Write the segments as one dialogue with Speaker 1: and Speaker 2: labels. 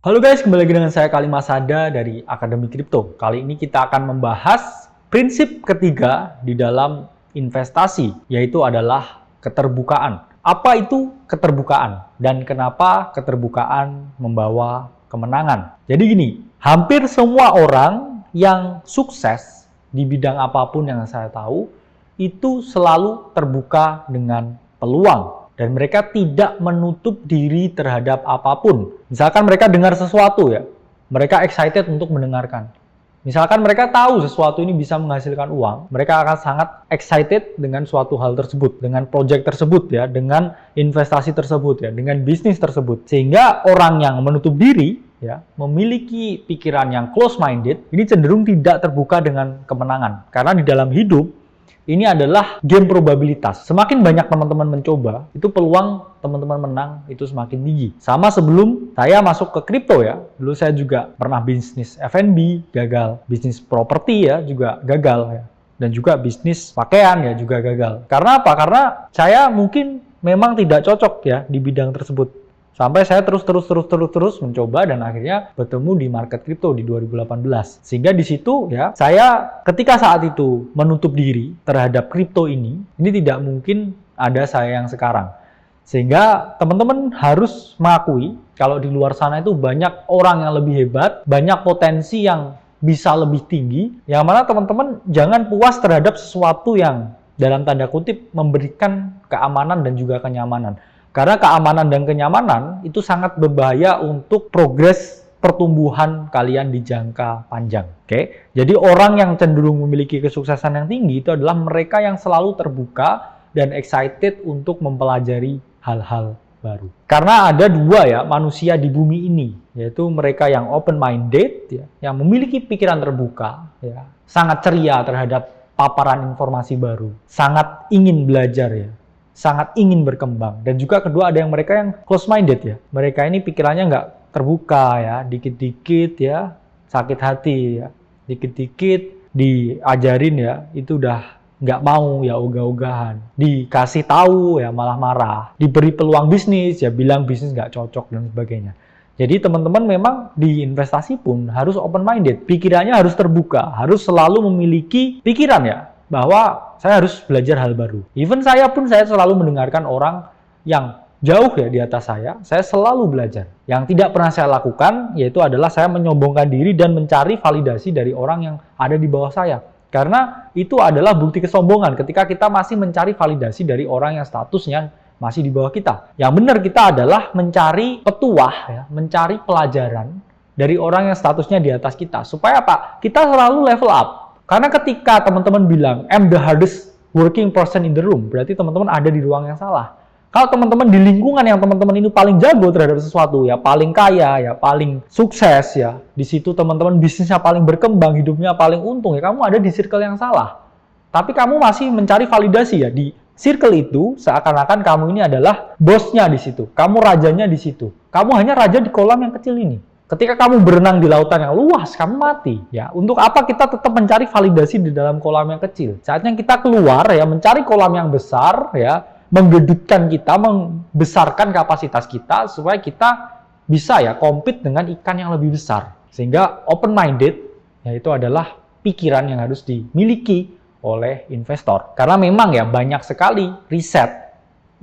Speaker 1: Halo guys, kembali lagi dengan saya Kalima Sada dari Akademi Kripto. Kali ini kita akan membahas prinsip ketiga di dalam investasi, yaitu adalah keterbukaan. Apa itu keterbukaan? Dan kenapa keterbukaan membawa kemenangan? Jadi gini, hampir semua orang yang sukses di bidang apapun yang saya tahu, itu selalu terbuka dengan peluang. Dan mereka tidak menutup diri terhadap apapun. Misalkan mereka dengar sesuatu ya, mereka excited untuk mendengarkan. Misalkan mereka tahu sesuatu ini bisa menghasilkan uang, mereka akan sangat excited dengan suatu hal tersebut, dengan project tersebut ya, dengan investasi tersebut ya, dengan bisnis tersebut. Sehingga orang yang menutup diri ya, memiliki pikiran yang close-minded, ini cenderung tidak terbuka dengan kemenangan. Karena di dalam hidup, ini adalah game probabilitas. Semakin banyak teman-teman mencoba, itu peluang teman-teman menang itu semakin tinggi. Sama sebelum saya masuk ke kripto ya, dulu saya juga pernah bisnis F&B, gagal. Bisnis properti ya, juga gagal ya. Dan juga bisnis pakaian ya, juga gagal. Karena apa? Karena saya mungkin memang tidak cocok ya di bidang tersebut. Sampai saya terus mencoba dan akhirnya bertemu di market kripto di 2018. Sehingga di situ ya, saya ketika saat itu menutup diri terhadap kripto ini tidak mungkin ada saya yang sekarang. Sehingga teman-teman harus mengakui kalau di luar sana itu banyak orang yang lebih hebat, banyak potensi yang bisa lebih tinggi, yang mana teman-teman jangan puas terhadap sesuatu yang dalam tanda kutip memberikan keamanan dan juga kenyamanan. Karena keamanan dan kenyamanan itu sangat berbahaya untuk progres pertumbuhan kalian di jangka panjang. Oke? Jadi orang yang cenderung memiliki kesuksesan yang tinggi itu adalah mereka yang selalu terbuka dan excited untuk mempelajari hal-hal baru. Karena ada dua ya manusia di bumi ini, yaitu mereka yang open-minded, ya, yang memiliki pikiran terbuka, ya, sangat ceria terhadap paparan informasi baru, sangat ingin belajar ya, sangat ingin berkembang. Dan juga kedua ada yang mereka yang close-minded ya. Mereka ini pikirannya nggak terbuka ya, dikit-dikit ya, sakit hati ya, dikit-dikit diajarin ya, itu udah nggak mau ya, ogah-ogahan. Dikasih tahu ya malah marah. Diberi peluang bisnis ya, bilang bisnis nggak cocok dan sebagainya. Jadi teman-teman memang di investasi pun harus open-minded. Pikirannya harus terbuka, harus selalu memiliki pikiran ya, bahwa saya harus belajar hal baru. Even saya pun saya selalu mendengarkan orang yang jauh ya di atas saya selalu belajar. Yang tidak pernah saya lakukan yaitu adalah saya menyombongkan diri dan mencari validasi dari orang yang ada di bawah saya. Karena itu adalah bukti kesombongan ketika kita masih mencari validasi dari orang yang statusnya masih di bawah kita. Yang benar kita adalah mencari petuah ya, mencari pelajaran dari orang yang statusnya di atas kita. Supaya apa? Kita selalu level up. Karena ketika teman-teman bilang, I'm the hardest working person in the room, berarti teman-teman ada di ruang yang salah. Kalau teman-teman di lingkungan yang teman-teman ini paling jago terhadap sesuatu, ya paling kaya, ya paling sukses, ya di situ teman-teman bisnisnya paling berkembang, hidupnya paling untung, ya kamu ada di circle yang salah. Tapi kamu masih mencari validasi ya di circle itu, seakan-akan kamu ini adalah bosnya di situ, kamu rajanya di situ. Kamu hanya raja di kolam yang kecil ini. Ketika kamu berenang di lautan yang luas, kamu mati. Ya, untuk apa kita tetap mencari validasi di dalam kolam yang kecil? Saatnya kita keluar ya, mencari kolam yang besar ya, menggedutkan kita, membesarkan kapasitas kita supaya kita bisa ya compete dengan ikan yang lebih besar. Sehingga open minded ya itu adalah pikiran yang harus dimiliki oleh investor. Karena memang ya banyak sekali riset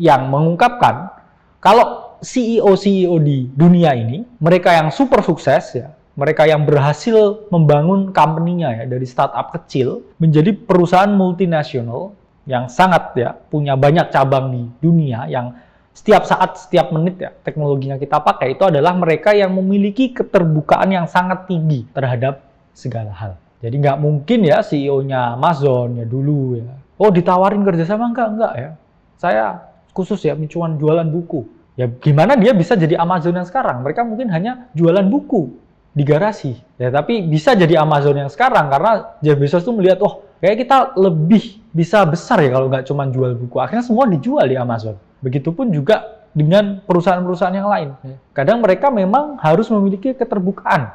Speaker 1: yang mengungkapkan kalau CEO-CEO di dunia ini, mereka yang super sukses ya, mereka yang berhasil membangun company-nya ya dari startup kecil menjadi perusahaan multinasional yang sangat ya punya banyak cabang di dunia, yang setiap saat, setiap menit ya teknologinya kita pakai, itu adalah mereka yang memiliki keterbukaan yang sangat tinggi terhadap segala hal. Jadi nggak mungkin ya CEO-nya Amazon ya dulu ya, oh ditawarin kerjasama, enggak ya. Saya khusus ya cuma jualan buku. Ya gimana dia bisa jadi Amazon yang sekarang? Mereka mungkin hanya jualan buku di garasi. Ya tapi bisa jadi Amazon yang sekarang karena Jeff Bezos tuh melihat, oh kayak kita lebih bisa besar ya kalau nggak cuma jual buku. Akhirnya semua dijual di Amazon. Begitupun juga dengan perusahaan-perusahaan yang lain. Kadang mereka memang harus memiliki keterbukaan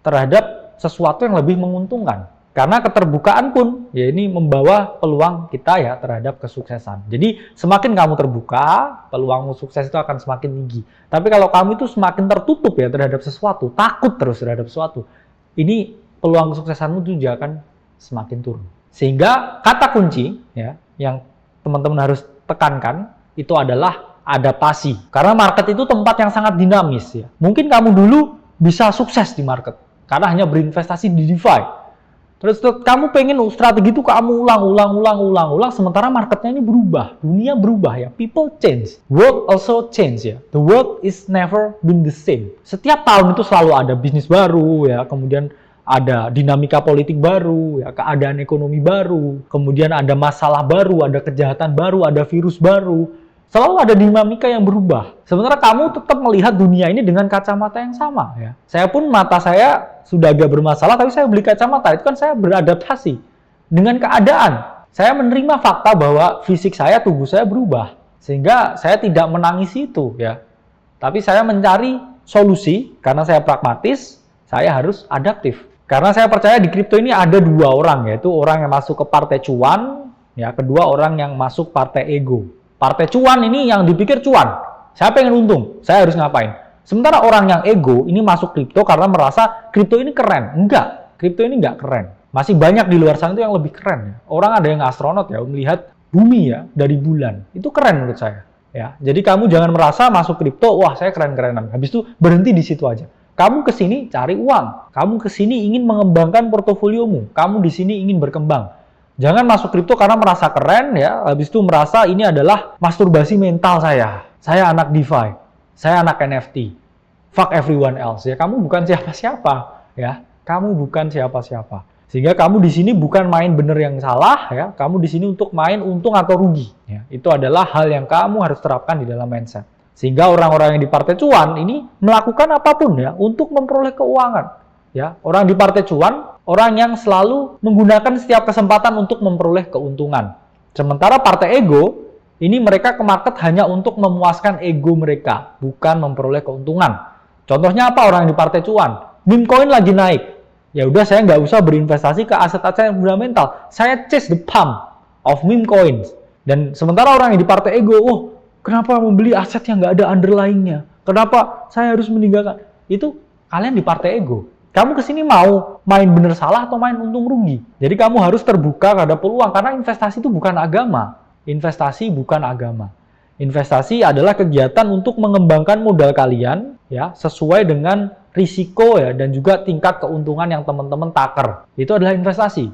Speaker 1: terhadap sesuatu yang lebih menguntungkan. Karena keterbukaan pun ya ini membawa peluang kita ya terhadap kesuksesan. Jadi semakin kamu terbuka, peluangmu sukses itu akan semakin tinggi. Tapi kalau kamu itu semakin tertutup ya terhadap sesuatu, takut terus terhadap sesuatu, ini peluang kesuksesanmu itu juga akan semakin turun. Sehingga kata kunci ya yang teman-teman harus tekankan itu adalah adaptasi. Karena market itu tempat yang sangat dinamis ya. Mungkin kamu dulu bisa sukses di market karena hanya berinvestasi di DeFi. Terus kamu pengen strategi itu kamu ulang, sementara marketnya ini berubah, dunia berubah ya, people change, world also change ya, the world is never been the same. Setiap tahun itu selalu ada bisnis baru ya, kemudian ada dinamika politik baru ya, keadaan ekonomi baru, kemudian ada masalah baru, ada kejahatan baru, ada virus baru. Selalu ada dinamika yang berubah. Sementara kamu tetap melihat dunia ini dengan kacamata yang sama. Ya. Saya pun mata saya sudah agak bermasalah, tapi saya beli kacamata. Itu kan saya beradaptasi dengan keadaan. Saya menerima fakta bahwa fisik saya, tubuh saya berubah. Sehingga saya tidak menangisi itu. Ya. Tapi saya mencari solusi, karena saya pragmatis, saya harus adaptif. Karena saya percaya di kripto ini ada dua orang, yaitu orang yang masuk ke partai cuan, ya, kedua orang yang masuk partai ego. Partai cuan ini yang dipikir cuan. Saya pengen untung, saya harus ngapain? Sementara orang yang ego ini masuk kripto karena merasa kripto ini keren. Enggak, kripto ini enggak keren. Masih banyak di luar sana itu yang lebih keren. Ya. Orang ada yang astronot ya, melihat bumi ya dari bulan. Itu keren menurut saya. Ya, jadi kamu jangan merasa masuk kripto, wah saya keren-kerenan. Habis itu berhenti di situ aja. Kamu ke sini cari uang. Kamu ke sini ingin mengembangkan portofoliomu. Kamu di sini ingin berkembang. Jangan masuk kripto karena merasa keren ya, habis itu merasa ini adalah masturbasi mental saya. Saya anak DeFi, saya anak NFT. Fuck everyone else ya. Kamu bukan siapa-siapa ya. Kamu bukan siapa-siapa. Sehingga kamu di sini bukan main bener yang salah ya. Kamu di sini untuk main untung atau rugi ya. Itu adalah hal yang kamu harus terapkan di dalam mindset. Sehingga orang-orang yang di partai cuan ini melakukan apapun ya untuk memperoleh keuangan. Ya, orang di partai cuan, orang yang selalu menggunakan setiap kesempatan untuk memperoleh keuntungan. Sementara partai ego, ini mereka ke market hanya untuk memuaskan ego mereka, bukan memperoleh keuntungan. Contohnya apa orang di partai cuan? Meme coin lagi naik. Ya udah saya nggak usah berinvestasi ke aset-aset yang fundamental. Saya chase the pump of meme coins. Dan sementara orang yang di partai ego, oh kenapa membeli aset yang nggak ada underlying-nya? Kenapa saya harus meninggalkan? Itu kalian di partai ego. Kamu kesini mau main bener salah atau main untung rugi. Jadi kamu harus terbuka terhadap peluang karena investasi itu bukan agama. Investasi bukan agama. Investasi adalah kegiatan untuk mengembangkan modal kalian ya sesuai dengan risiko ya dan juga tingkat keuntungan yang teman-teman taker. Itu adalah investasi.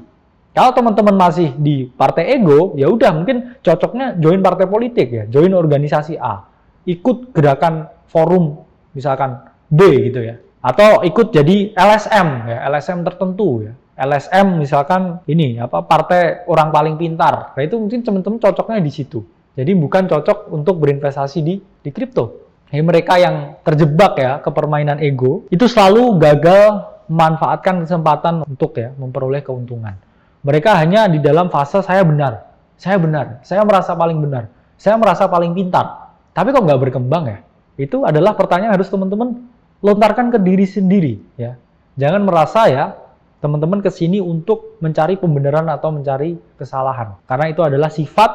Speaker 1: Kalau teman-teman masih di partai ego, ya udah mungkin cocoknya join partai politik ya, join organisasi A, ikut gerakan forum misalkan B gitu ya. Atau ikut jadi LSM ya, LSM tertentu ya. LSM misalkan ini apa partai orang paling pintar. Nah itu mungkin teman-teman cocoknya di situ. Jadi bukan cocok untuk berinvestasi di kripto. Jadi mereka yang terjebak ya ke permainan ego itu selalu gagal memanfaatkan kesempatan untuk ya memperoleh keuntungan. Mereka hanya di dalam fase saya benar, saya merasa paling benar, saya merasa paling pintar. Tapi kok nggak berkembang ya? Itu adalah pertanyaan yang harus teman-teman lontarkan ke diri sendiri ya. Jangan merasa ya teman-teman kesini untuk mencari pembenaran atau mencari kesalahan. Karena itu adalah sifat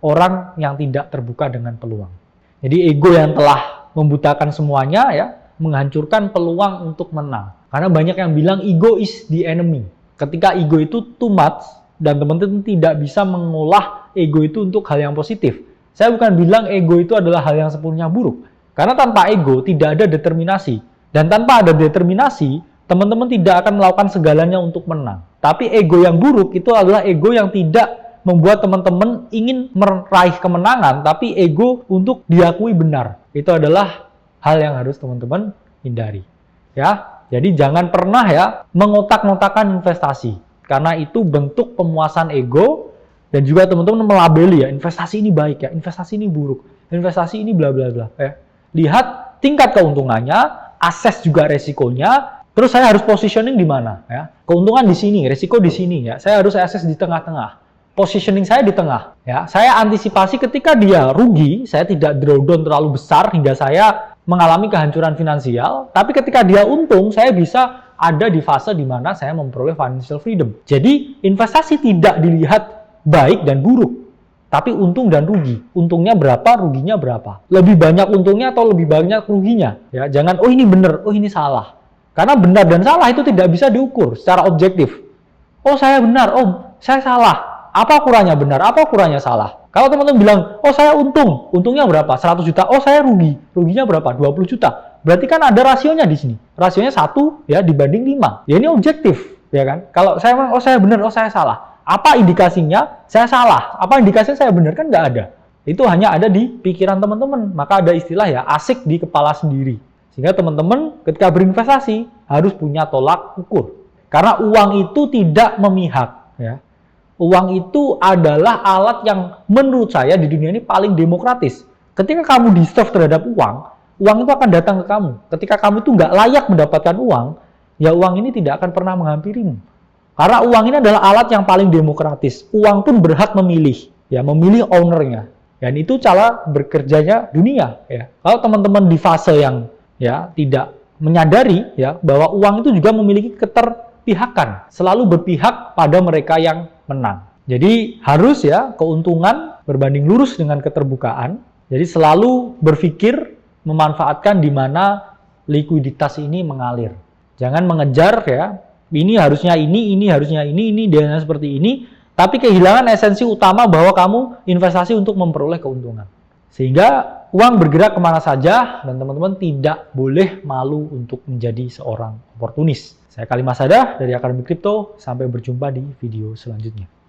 Speaker 1: orang yang tidak terbuka dengan peluang. Jadi ego yang telah membutakan semuanya ya, menghancurkan peluang untuk menang. Karena banyak yang bilang ego is the enemy. Ketika ego itu too much dan teman-teman tidak bisa mengolah ego itu untuk hal yang positif. Saya bukan bilang ego itu adalah hal yang sepenuhnya buruk. Karena tanpa ego tidak ada determinasi. Dan tanpa ada determinasi, teman-teman tidak akan melakukan segalanya untuk menang. Tapi ego yang buruk itu adalah ego yang tidak membuat teman-teman ingin meraih kemenangan, tapi ego untuk diakui benar. Itu adalah hal yang harus teman-teman hindari. Ya, jadi jangan pernah ya mengotak-ngotakan investasi. Karena itu bentuk pemuasan ego dan juga teman-teman melabeli ya, investasi ini baik ya, investasi ini buruk, investasi ini bla bla bla ya. Lihat tingkat keuntungannya, akses juga resikonya, terus saya harus positioning di mana ya. Keuntungan di sini, resiko di sini ya. Saya harus akses di tengah-tengah. Positioning saya di tengah ya. Saya antisipasi ketika dia rugi, saya tidak drawdown terlalu besar hingga saya mengalami kehancuran finansial, tapi ketika dia untung, saya bisa ada di fase di mana saya memperoleh financial freedom. Jadi investasi tidak dilihat baik dan buruk, tapi untung dan rugi. Untungnya berapa, ruginya berapa. Lebih banyak untungnya atau lebih banyak ruginya. Ya, jangan, oh ini benar, oh ini salah. Karena benar dan salah itu tidak bisa diukur secara objektif. Oh saya benar, oh saya salah. Apa ukurannya benar, apa ukurannya salah? Kalau teman-teman bilang, oh saya untung, untungnya berapa? 100 juta. Oh saya rugi, ruginya berapa? 20 juta. Berarti kan ada rasionya di sini. Rasionya 1 ya dibanding 5. Ya ini objektif, ya kan? Kalau saya bilang, oh saya benar, oh saya salah. Apa indikasinya saya salah? Apa indikasinya saya benar? Kan nggak ada. Itu hanya ada di pikiran teman-teman. Maka ada istilah ya, asik di kepala sendiri. Sehingga teman-teman ketika berinvestasi harus punya tolak ukur. Karena uang itu tidak memihak. Ya. Uang itu adalah alat yang menurut saya di dunia ini paling demokratis. Ketika kamu di-serve terhadap uang, uang itu akan datang ke kamu. Ketika kamu itu nggak layak mendapatkan uang, ya uang ini tidak akan pernah menghampirimu. Karena uang ini adalah alat yang paling demokratis. Uang pun berhak memilih, ya memilih ownernya. Dan itu cara bekerjanya dunia. Ya. Kalau teman-teman di fase yang ya tidak menyadari ya bahwa uang itu juga memiliki keterpihakan, selalu berpihak pada mereka yang menang. Jadi harus ya keuntungan berbanding lurus dengan keterbukaan. Jadi selalu berpikir memanfaatkan di mana likuiditas ini mengalir. Jangan mengejar ya, ini harusnya ini harusnya ini dan seperti ini, tapi kehilangan esensi utama bahwa kamu investasi untuk memperoleh keuntungan. Sehingga uang bergerak kemana saja dan teman-teman tidak boleh malu untuk menjadi seorang oportunis. Saya Kali Masada dari Akademi Kripto, sampai berjumpa di video selanjutnya.